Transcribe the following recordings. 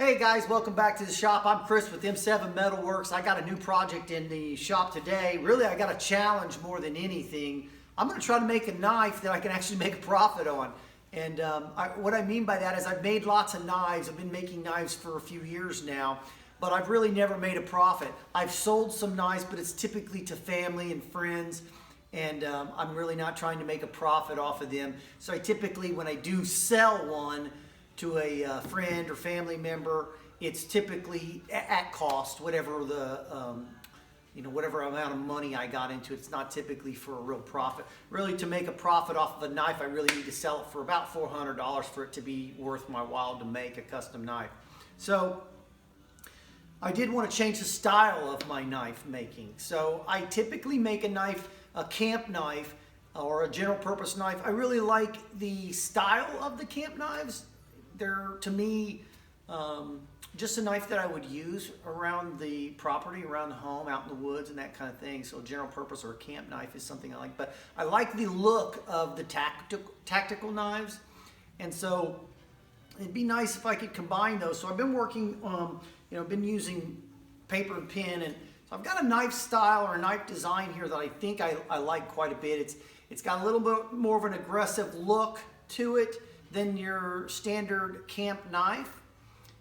Hey guys, welcome back to the shop. I'm Chris with M7 Metalworks. I got a new project in the shop today. Really, I got a challenge more than anything. I'm going to try to make a knife that I can actually make a profit on. And what I mean by that is I've made lots of knives. I've been making knives for a few years now, but I've really never made a profit. I've sold some knives, but it's typically to family and friends. And I'm really not trying to make a profit off of them. So I typically, when I do sell one to a friend or family member, it's typically at cost, whatever the whatever amount of money I got into. It's not typically for a real profit. Really, to make a profit off of a knife, I really need to sell it for about $400 for it to be worth my while to make a custom knife. So I did want to change the style of my knife making. So I typically make a knife, a camp knife or a general purpose knife. I really like the style of the camp knives. They're, to me, just a knife that I would use around the property, around the home, out in the woods and that kind of thing. So general purpose or a camp knife is something I like. But I like the look of the tactical knives. And so it'd be nice if I could combine those. So I've been working, been using paper and pen. And so I've got a knife style or a knife design here that I think I like quite a bit. It's got a little bit more of an aggressive look to it than your standard camp knife.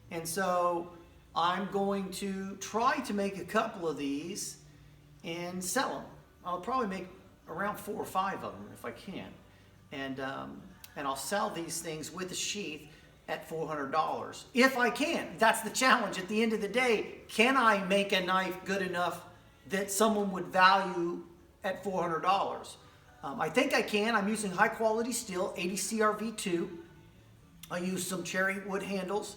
And so I'm going to try to make a couple of these and sell them. I'll probably make around 4 or 5 of them if I can. And I'll sell these things with a sheath at $400. If I can. That's the challenge. At the end of the day, can I make a knife good enough that someone would value at $400? I think I can. I'm using high quality steel, 80 CRV2. I use some cherry wood handles,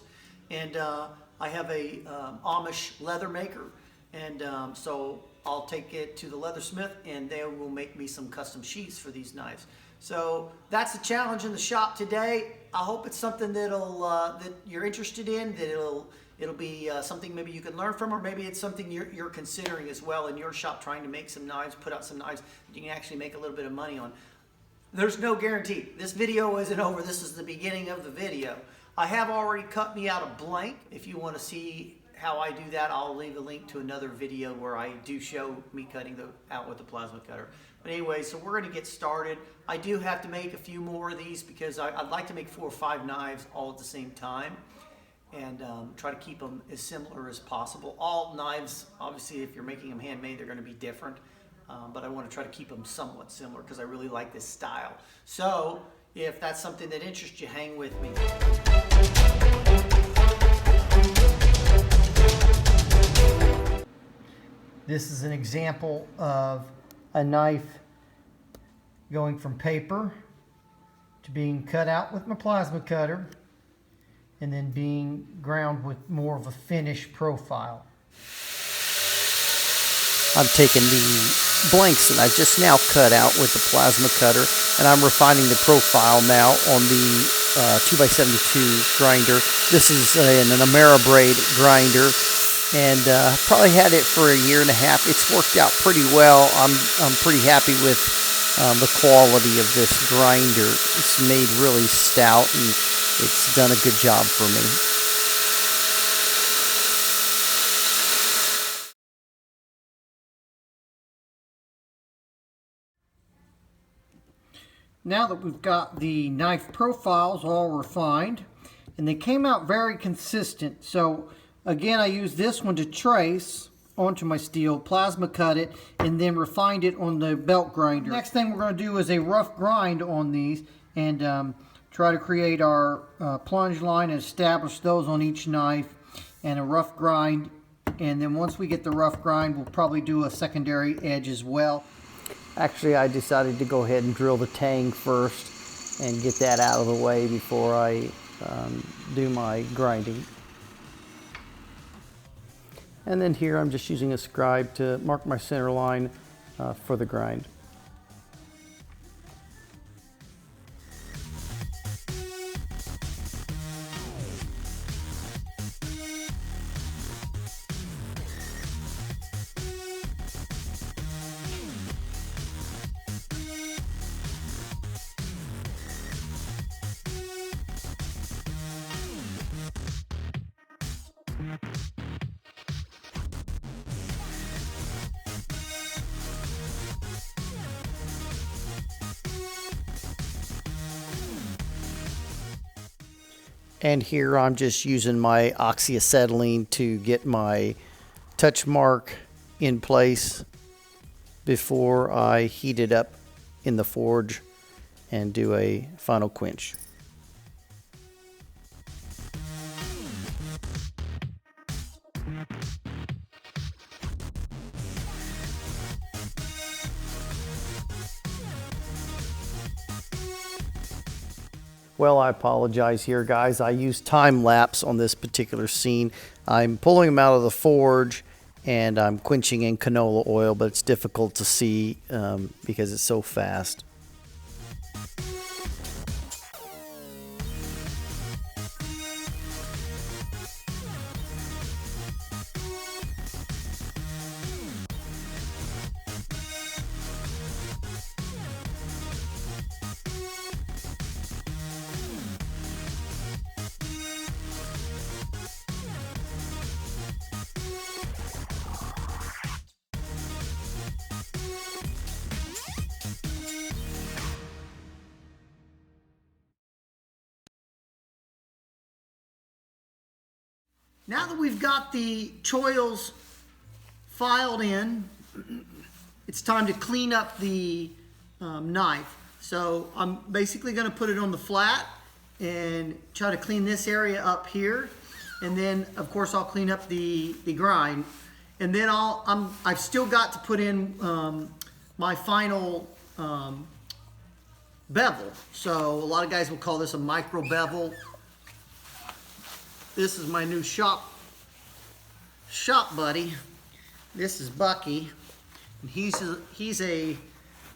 and I have a Amish leather maker, and so I'll take it to the leathersmith and they will make me some custom sheaths for these knives. So that's the challenge in the shop today. I hope it's something that you're interested in, that it'll be something maybe you can learn from, or maybe it's something you're considering as well in your shop, trying to make some knives, put out some knives that you can actually make a little bit of money on. There's no guarantee. This video isn't over. This is the beginning of the video. I have already cut me out a blank. If you want to see how I do that, I'll leave a link to another video where I do show me cutting out with the plasma cutter. But anyway, so we're going to get started. I do have to make a few more of these because I'd like to make 4 or 5 knives all at the same time, and try to keep them as similar as possible. All knives, obviously, if you're making them handmade, they're going to be different. But I want to try to keep them somewhat similar because I really like this style. So if that's something that interests you, hang with me. This is an example of a knife going from paper to being cut out with my plasma cutter and then being ground with more of a finished profile. I'm taking the blanks that I've just now cut out with the plasma cutter, and I'm refining the profile now on the 2x72 grinder. This is an Ameribraid grinder, and probably had it for a year and a half. It's worked out pretty well. I'm pretty happy with the quality of this grinder. It's made really stout, and it's done a good job for me. Now that we've got the knife profiles all refined, and they came out very consistent. So again, I used this one to trace onto my steel, plasma cut it, and then refined it on the belt grinder. Next thing we're going to do is a rough grind on these and try to create our plunge line and establish those on each knife, and a rough grind. And then once we get the rough grind, we'll probably do a secondary edge as well. Actually, I decided to go ahead and drill the tang first and get that out of the way before I do my grinding. And then here I'm just using a scribe to mark my center line for the grind. And here I'm just using my oxyacetylene to get my touch mark in place before I heat it up in the forge and do a final quench. Well, I apologize here, guys. I used time lapse on this particular scene. I'm pulling them out of the forge and I'm quenching in canola oil, but it's difficult to see because it's so fast. Now that we've got the choils filed in, it's time to clean up the knife. So I'm basically going to put it on the flat and try to clean this area up here. And then, of course, I'll clean up the grind. And then I've still got to put in my final bevel. So a lot of guys will call this a micro bevel. This is my new shop buddy. This is Bucky. And he's about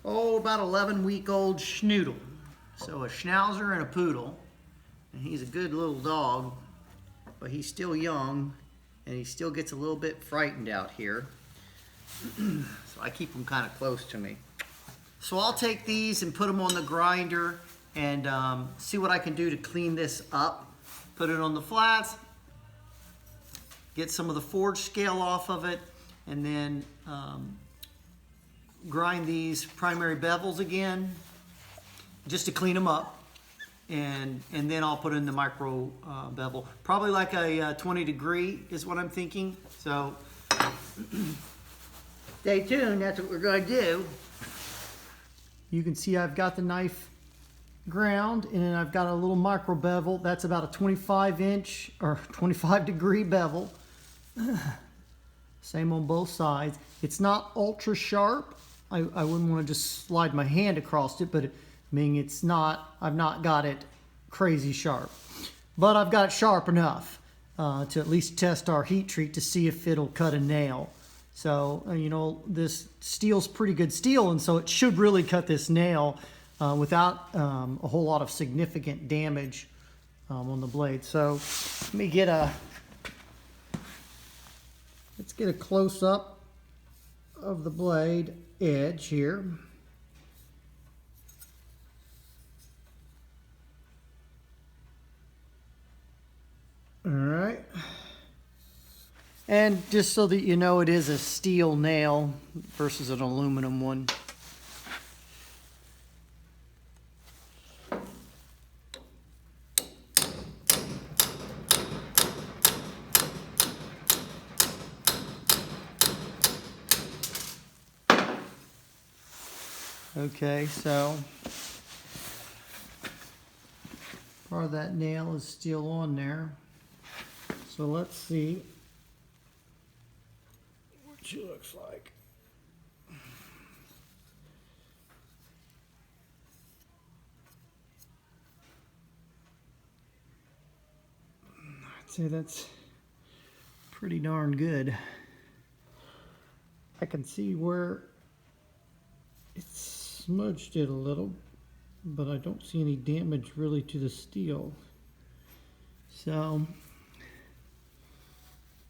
11-week-old schnoodle. So a schnauzer and a poodle. And he's a good little dog, but he's still young and he still gets a little bit frightened out here. So I keep him kind of close to me. So I'll take these and put them on the grinder and see what I can do to clean this up. Put it on the flats, get some of the forge scale off of it, and then grind these primary bevels again just to clean them up. And then I'll put in the micro bevel. Probably like a 20 degree is what I'm thinking. So stay tuned, that's what we're going to do. You can see I've got the knife ground and then I've got a little micro bevel. That's about a 25-inch or 25-degree bevel. Same on both sides. It's not ultra sharp. I wouldn't want to just slide my hand across it, but it's not, I've not got it crazy sharp. But I've got it sharp enough to at least test our heat treat to see if it'll cut a nail. So, you know, this steel's pretty good steel, and so it should really cut this nail without a whole lot of significant damage on the blade. So let me let's get a close-up of the blade edge here. All right. And just so that you know, it is a steel nail versus an aluminum one. Okay, so part of that nail is still on there. So let's see what she looks like. I'd say that's pretty darn good. I can see where it's smudged it a little, but I don't see any damage really to the steel. So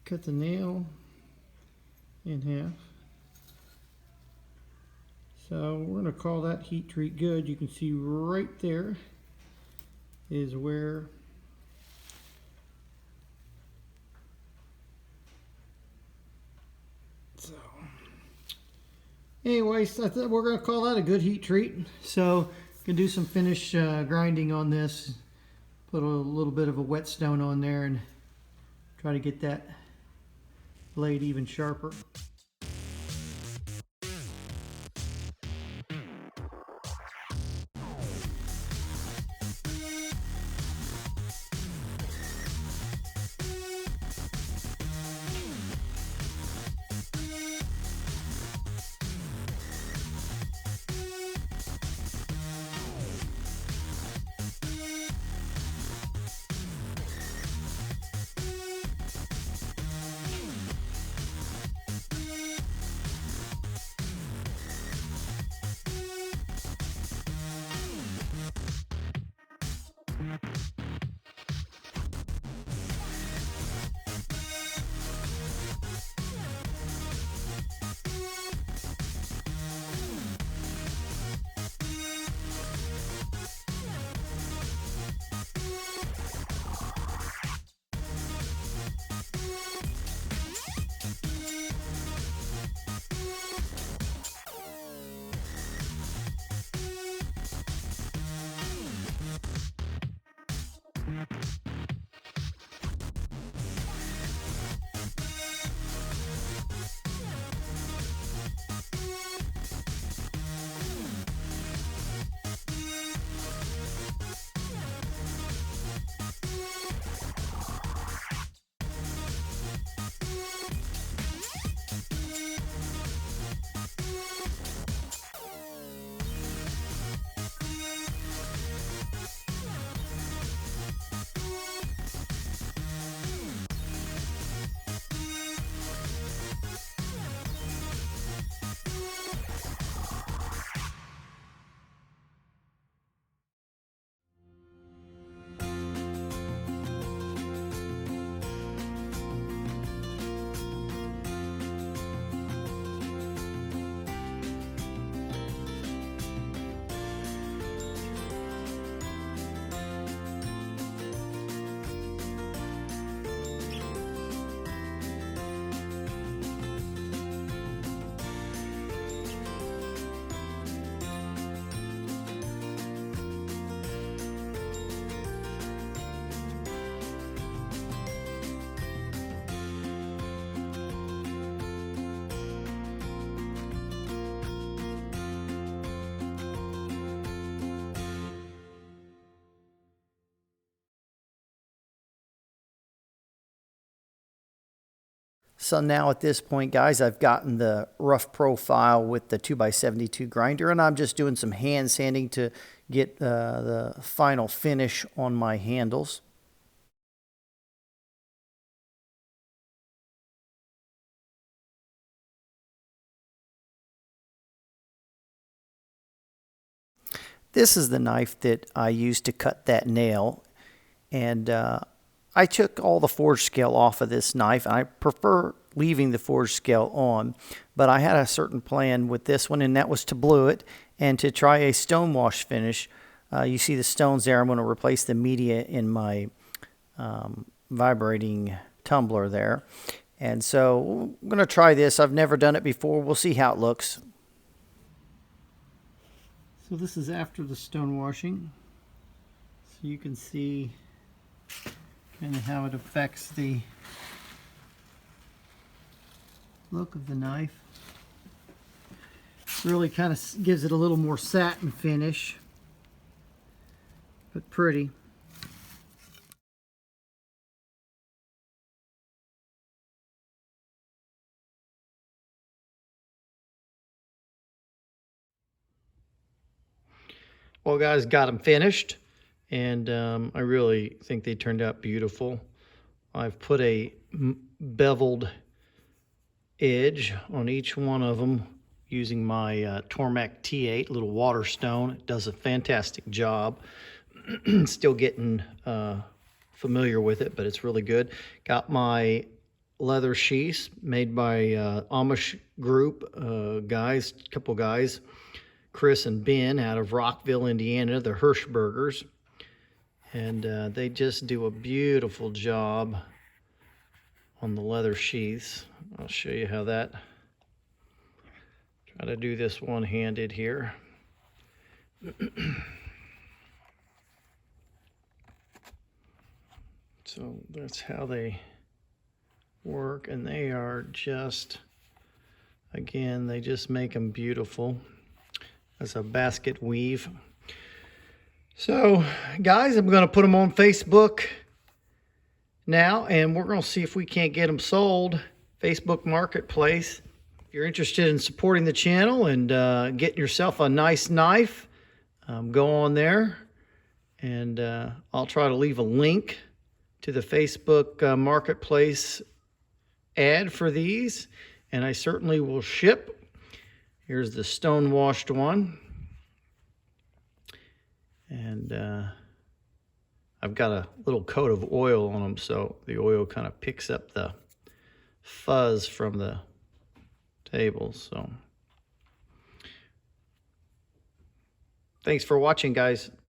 cut the nail in half. So we're going to call that heat treat good. You can see right there is where So, anyways, I thought we're going to call that a good heat treat. So, can do some finish grinding on this. Put a little bit of a whetstone on there and try to get that blade even sharper. So now at this point, guys, I've gotten the rough profile with the 2x72 grinder, and I'm just doing some hand sanding to get the final finish on my handles. This is the knife that I used to cut that nail, and I took all the forge scale off of this knife. I prefer leaving the forge scale on, but I had a certain plan with this one, and that was to blue it and to try a stone wash finish. You see the stones there. I'm going to replace the media in my vibrating tumbler there. And so I'm going to try this. I've never done it before. We'll see how it looks. So this is after the stone washing. So you can see kind of how it affects the look of the knife. Really kind of gives it a little more satin finish, but pretty. Well, guys, got them finished, and I really think they turned out beautiful. I've put a beveled edge on each one of them using my Tormek T8 little water stone. It does a fantastic job. Still getting familiar with it, but it's really good. Got my leather sheaths made by Amish group guys, couple guys, Chris and Ben out of Rockville, Indiana, the Hirschbergers. And they just do a beautiful job on the leather sheaths. I'll show you how that Try to do this one-handed here. So that's how they work, and they are just, again, they just make them beautiful as a basket weave. So guys, I'm going to put them on Facebook now, and we're going to see if we can't get them sold. Facebook Marketplace. If you're interested in supporting the channel and getting yourself a nice knife, go on there, and I'll try to leave a link to the Facebook Marketplace ad for these, and I certainly will ship. Here's the stone washed one, and I've got a little coat of oil on them, so the oil kind of picks up the fuzz from the table. So thanks for watching, guys.